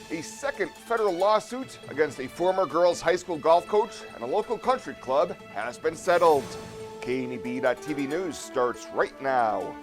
A second federal lawsuit against a former girls' high school golf coach and a local country club has been settled. KNEB.TV News starts right now.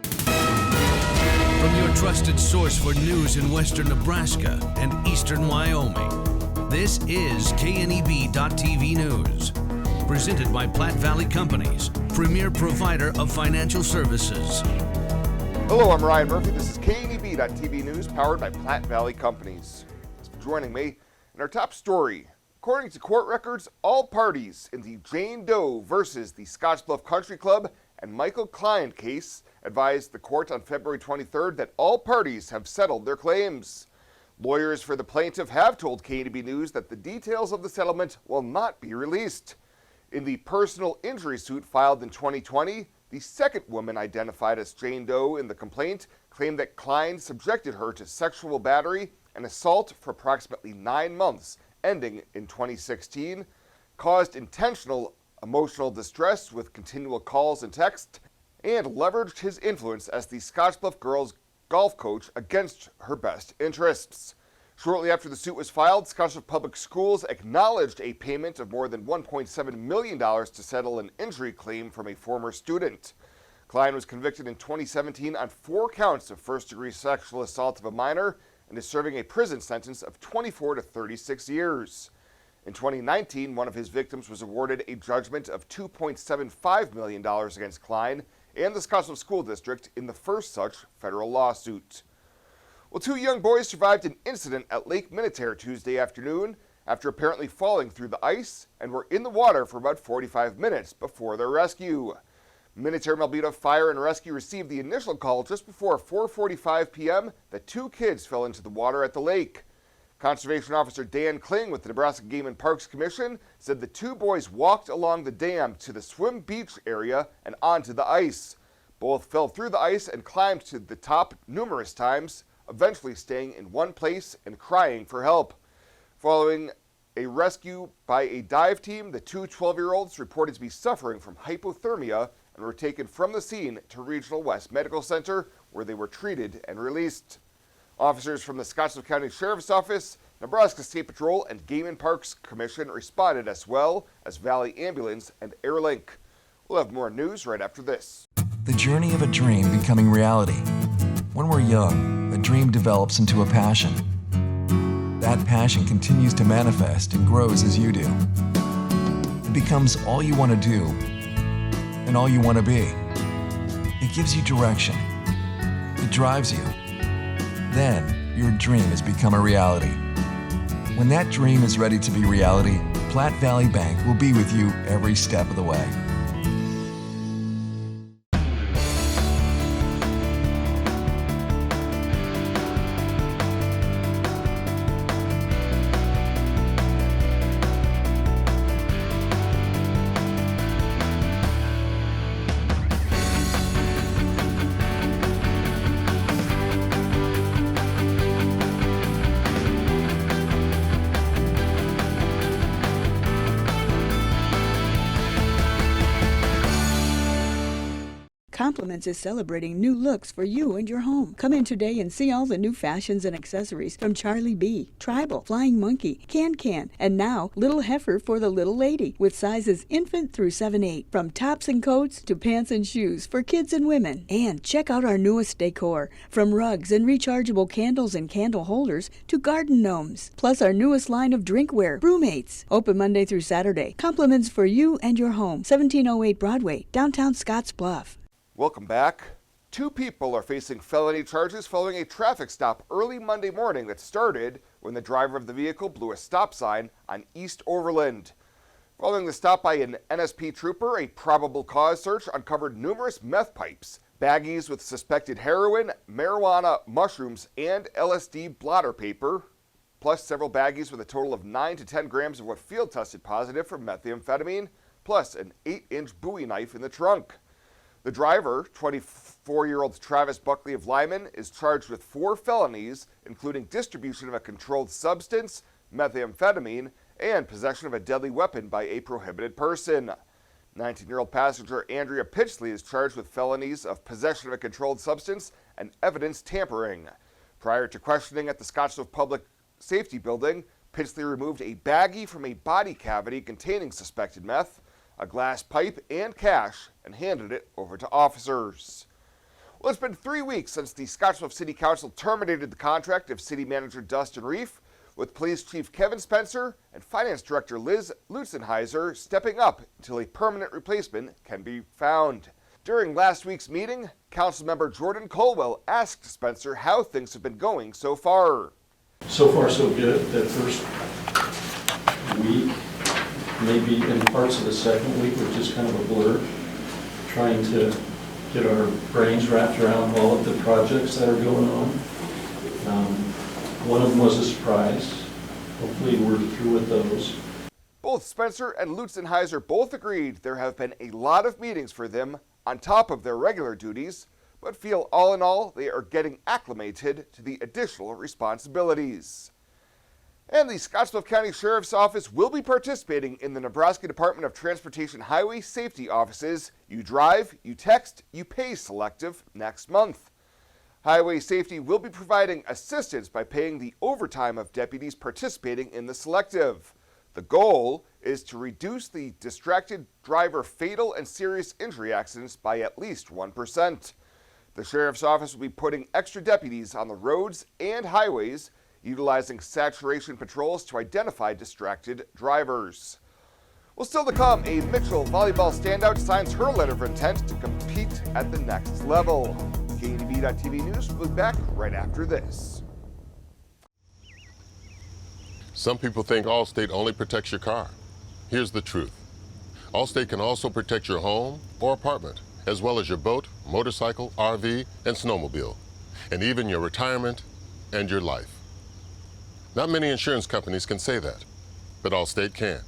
From your trusted source for news in western Nebraska and eastern Wyoming, this is KNEB.TV News. Presented by Platte Valley Companies, premier provider of financial services. Hello, I'm Ryan Murphy. This is KNEB.TV News, powered by Platte Valley Companies. Thanks for joining me. In our top story, according to court records, all parties in the Jane Doe versus the Scottsbluff Country Club and Michael Klein case advised the court on February 23rd that all parties have settled their claims. Lawyers for the plaintiff have told KNEB News that the details of the settlement will not be released. In the personal injury suit filed in 2020, the second woman identified as Jane Doe in the complaint claimed that Klein subjected her to sexual battery and assault for approximately 9 months, ending in 2016, caused intentional emotional distress with continual calls and texts, and leveraged his influence as the Scottsbluff girls golf coach against her best interests. Shortly after the suit was filed, Scottsbluff Public Schools acknowledged a payment of more than $1.7 million to settle an injury claim from a former student. Klein was convicted in 2017 on 4 counts of first-degree sexual assault of a minor and is serving a prison sentence of 24 to 36 years. In 2019, one of his victims was awarded a judgment of $2.75 million against Klein and the Scottsbluff School District in the first such federal lawsuit. Well, 2 young boys survived an incident at Lake Minnetonka Tuesday afternoon after apparently falling through the ice and were in the water for about 45 minutes before their rescue. Minnetonka Fire and Rescue received the initial call just before 4:45 p.m. that 2 kids fell into the water at the lake. Conservation Officer Dan Kling with the Nebraska Game and Parks Commission said the 2 boys walked along the dam to the swim beach area and onto the ice. Both fell through the ice and climbed to the top numerous times, eventually staying in one place and crying for help. Following a rescue by a dive team, the 2 12-year-olds reported to be suffering from hypothermia and were taken from the scene to Regional West Medical Center, where they were treated and released. Officers from the Scottsbluff County Sheriff's Office, Nebraska State Patrol, and Game and Parks Commission responded, as well as Valley Ambulance and AirLink. We'll have more news right after this. The journey of a dream becoming reality. When we're young, a dream develops into a passion. That passion continues to manifest and grows as you do. It becomes all you want to do and all you want to be. It gives you direction. It drives you. Then, your dream has become a reality. When that dream is ready to be reality, Platte Valley Bank will be with you every step of the way. Compliments is celebrating new looks for you and your home. Come in today and see all the new fashions and accessories from Charlie B, Tribal, Flying Monkey, Can, and now Little Heifer for the little lady, with sizes infant through 7-8, from tops and coats to pants and shoes for kids and women. And check out our newest decor, from rugs and rechargeable candles and candle holders to garden gnomes, plus our newest line of drinkware, Brewmates. Open Monday through Saturday. Compliments for you and your home. 1708 Broadway, downtown Scottsbluff. Welcome back. 2 people are facing felony charges following a traffic stop early Monday morning that started when the driver of the vehicle blew a stop sign on East Overland. Following the stop by an NSP trooper, a probable cause search uncovered numerous meth pipes, baggies with suspected heroin, marijuana, mushrooms, and LSD blotter paper, plus several baggies with a total of 9 to 10 grams of what field tested positive for methamphetamine, plus an 8-inch Bowie knife in the trunk. The driver, 24-year-old Travis Buckley of Lyman, is charged with 4 felonies, including distribution of a controlled substance, methamphetamine, and possession of a deadly weapon by a prohibited person. 19-year-old passenger Andrea Pitchley is charged with felonies of possession of a controlled substance and evidence tampering. Prior to questioning at the Scottsbluff Public Safety building, Pitsley removed a baggie from a body cavity containing suspected meth, a glass pipe, and cash, and handed it over to officers. Well, it's been 3 weeks since the Scottsbluff City Council terminated the contract of City Manager Dustin Reef, with Police Chief Kevin Spencer and Finance Director Liz Lutzenheiser stepping up until a permanent replacement can be found. During last week's meeting, Councilmember Jordan Colwell asked Spencer how things have been going so far. So far, so good. That first week, maybe in parts of the second week, was just kind of a blur, trying to get our brains wrapped around all of the projects that are going on. One of them was a surprise. Hopefully we're through with those. Both Spencer and Lutzenheiser both agreed there have been a lot of meetings for them on top of their regular duties, but feel all in all they are getting acclimated to the additional responsibilities. And the Scottsbluff County Sheriff's Office will be participating in the Nebraska Department of Transportation Highway Safety Office's You Drive, You Text, You Pay selective next month. Highway Safety will be providing assistance by paying the overtime of deputies participating in the selective. The goal is to reduce the distracted driver fatal and serious injury accidents by at least 1%. The Sheriff's Office will be putting extra deputies on the roads and highways, utilizing saturation patrols to identify distracted drivers. Well, still to come, a Mitchell volleyball standout signs her letter of intent to compete at the next level. KNEB.TV News will be back right after this. Some people think Allstate only protects your car. Here's the truth. Allstate can also protect your home or apartment, as well as your boat, motorcycle, RV, and snowmobile, and even your retirement and your life. Not many insurance companies can say that, but Allstate can.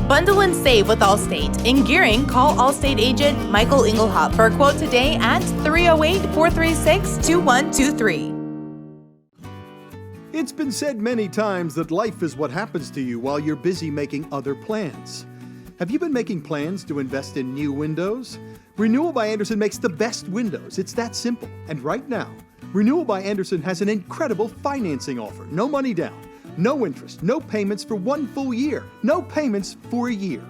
Bundle and save with Allstate. In Gearing, call Allstate agent Michael Engelhop for a quote today at 308-436-2123. It's been said many times that life is what happens to you while you're busy making other plans. Have you been making plans to invest in new windows? Renewal by Andersen makes the best windows. It's that simple. And right now, Renewal by Andersen has an incredible financing offer. No money down, no interest, no payments for 1 full year. No payments for a year.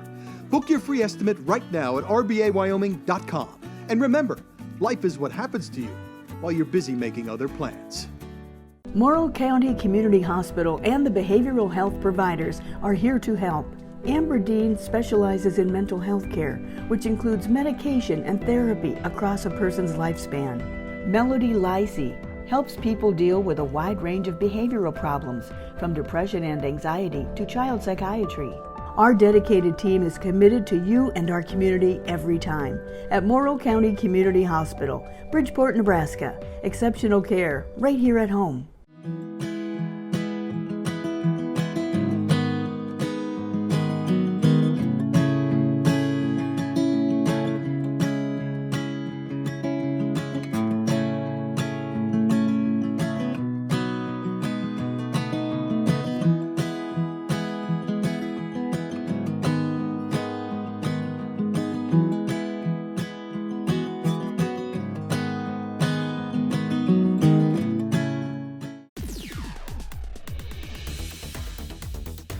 Book your free estimate right now at rbawyoming.com. And remember, life is what happens to you while you're busy making other plans. Morrill County Community Hospital and the behavioral health providers are here to help. Amber Dean specializes in mental health care, which includes medication and therapy across a person's lifespan. Melody Lacey helps people deal with a wide range of behavioral problems, from depression and anxiety to child psychiatry. Our dedicated team is committed to you and our community every time. At Morrill County Community Hospital, Bridgeport, Nebraska. Exceptional care right here at home.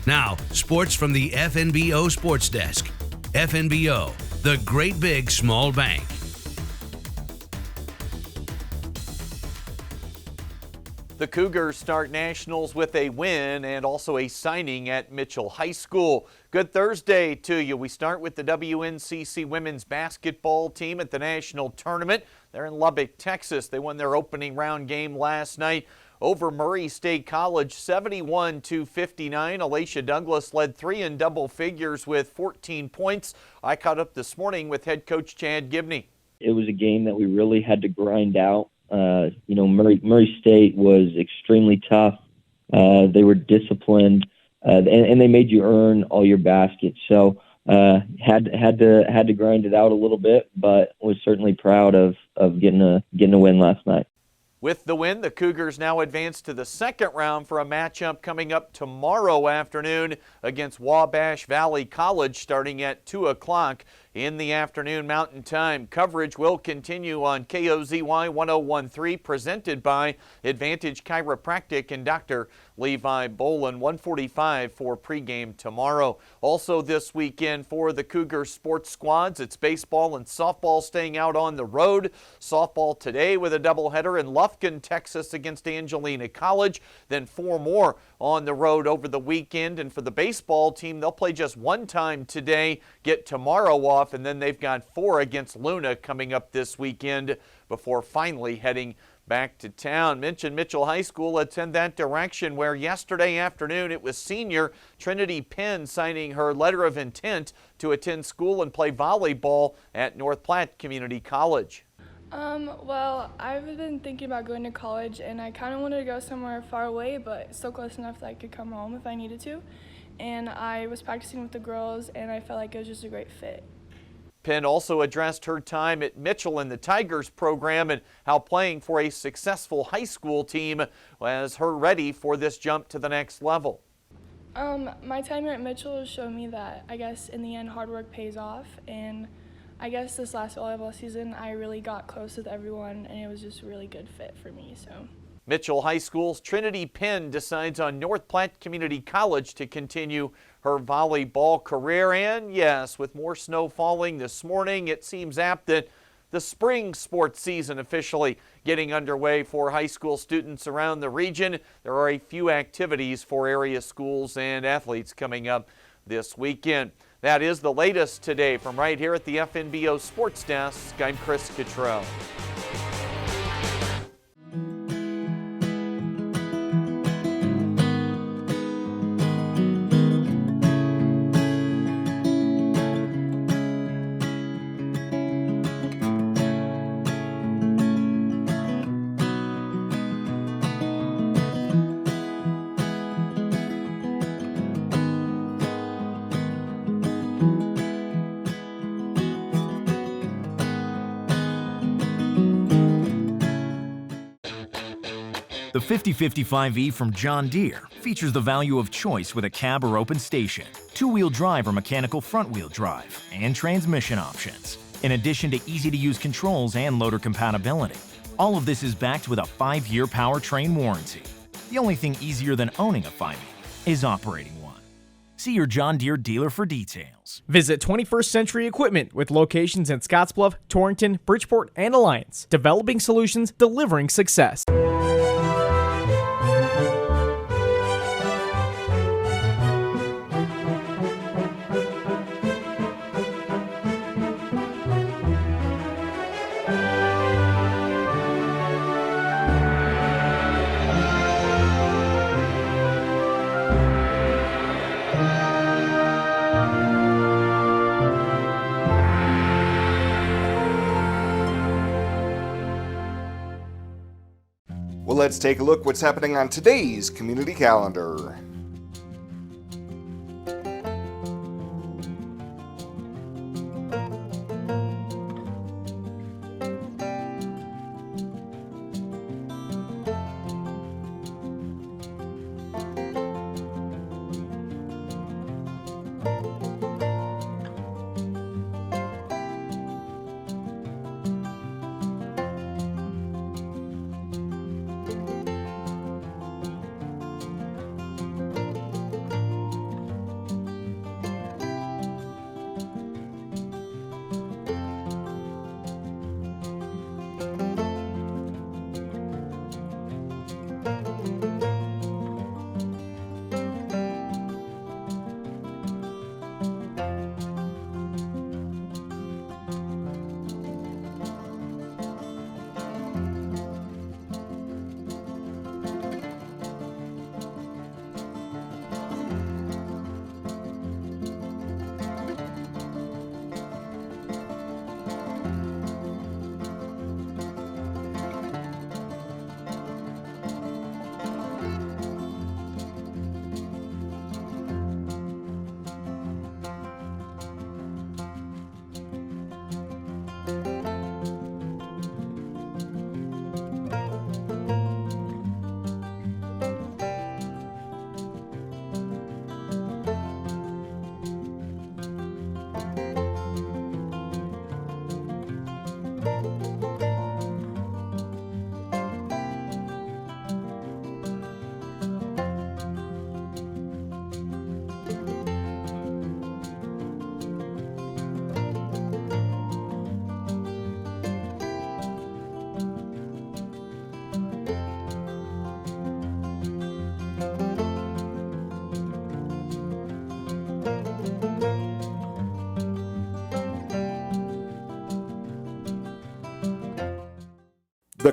Now, sports from the FNBO Sports Desk. FNBO, the great big small bank. The Cougars start nationals with a win and also a signing at Mitchell High School. Good Thursday to you. We start with the Wncc women's basketball team at the national tournament. They're in Lubbock, Texas. They won their opening round game last night over Murray State College, 71-59. Alacia Douglas led three in double figures with 14 points. I caught up this morning with head coach Chad Gibney. It was a game that we really had to grind out. Murray State was extremely tough. They were disciplined, and they made you earn all your baskets. So had to grind it out a little bit, but was certainly proud of getting a win last night. With the win, the Cougars now advance to the second round for a matchup coming up tomorrow afternoon against Wabash Valley College starting at 2 o'clock. in the afternoon Mountain Time. Coverage will continue on KOZY 1013, presented by Advantage Chiropractic and Dr. Levi Bolin. 1:45 for pregame tomorrow. Also this weekend for the Cougar sports squads, it's baseball and softball staying out on the road. Softball today with a doubleheader in Lufkin, Texas against Angelina College. Then 4 more on the road over the weekend. And for the baseball team, they'll play just one time today, get tomorrow off, and then they've got 4 against Luna coming up this weekend before finally heading back to town. Mentioned Mitchell High School. Let's head that direction, where yesterday afternoon it was senior Trinity Penn signing her letter of intent to attend school and play volleyball at North Platte Community College. Well, I've been thinking about going to college, and I kind of wanted to go somewhere far away, but still close enough that I could come home if I needed to. And I was practicing with the girls, and I felt like it was just a great fit. Penn also addressed her time at Mitchell in the Tigers program and how playing for a successful high school team has her ready for this jump to the next level. My time here at Mitchell has shown me that, I guess, in the end, hard work pays off, and I guess this last volleyball season, I really got close with everyone, and it was just a really good fit for me. So. Mitchell High School's Trinity Penn decides on North Platte Community College to continue her volleyball career. And yes, with more snow falling this morning, it seems apt that the spring sports season officially getting underway for high school students around the region. There are a few activities for area schools and athletes coming up this weekend. That is the latest today from right here at the FNBO Sports Desk. I'm Chris Cottrell. The 5055E from John Deere features the value of choice with a cab or open station, two-wheel drive or mechanical front-wheel drive, and transmission options, in addition to easy-to-use controls and loader compatibility. All of this is backed with a 5-year powertrain warranty. The only thing easier than owning a 5E is operating one. See your John Deere dealer for details. Visit 21st Century Equipment with locations in Scottsbluff, Torrington, Bridgeport, and Alliance. Developing solutions, delivering success. Well, let's take a look what's happening on today's community calendar.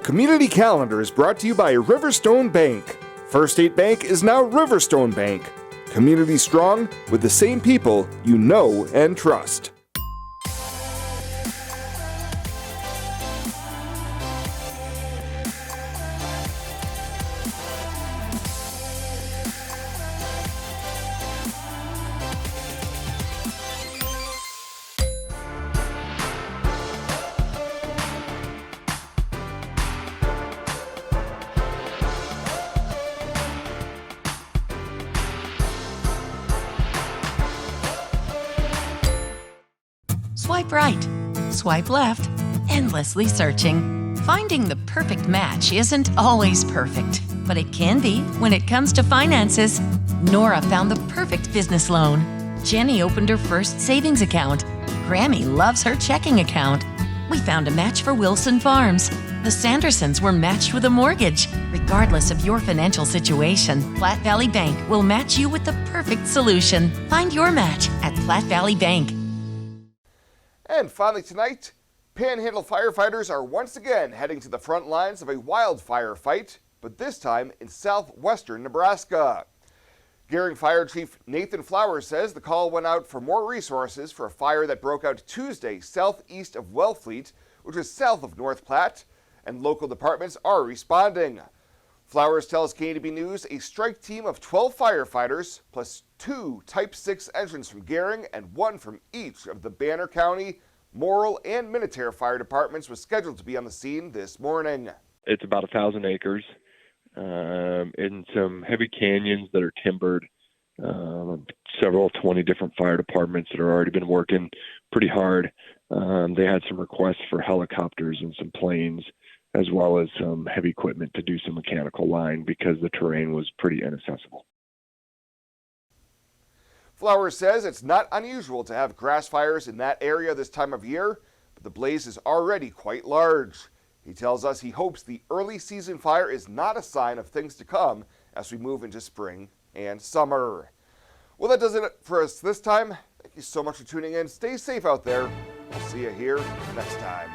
Community Calendar is brought to you by Riverstone Bank. First State Bank is now Riverstone Bank. Community strong with the same people you know and trust. Swipe right, swipe left, endlessly searching. Finding the perfect match isn't always perfect, but it can be when it comes to finances. Nora found the perfect business loan. Jenny opened her first savings account. Grammy loves her checking account. We found a match for Wilson Farms. The Sandersons were matched with a mortgage. Regardless of your financial situation, Platte Valley Bank will match you with the perfect solution. Find your match at Platte Valley Bank. And finally tonight, Panhandle firefighters are once again heading to the front lines of a wildfire fight, but this time in southwestern Nebraska. Gering Fire Chief Nathan Flowers says the call went out for more resources for a fire that broke out Tuesday southeast of Wellfleet, which is south of North Platte, and local departments are responding. Flowers tells KNB News a strike team of 12 firefighters plus 2 Type 6 engines from Gering and 1 from each of the Banner County, Morrill, and Minutair fire departments was scheduled to be on the scene this morning. It's about 1,000 acres in some heavy canyons that are timbered. Several 20 different fire departments that have already been working pretty hard. They had some requests for helicopters and some planes, as well as some heavy equipment to do some mechanical line because the terrain was pretty inaccessible. Flowers says it's not unusual to have grass fires in that area this time of year, but the blaze is already quite large. He tells us he hopes the early season fire is not a sign of things to come as we move into spring and summer. Well, that does it for us this time. Thank you so much for tuning in. Stay safe out there. We'll see you here next time.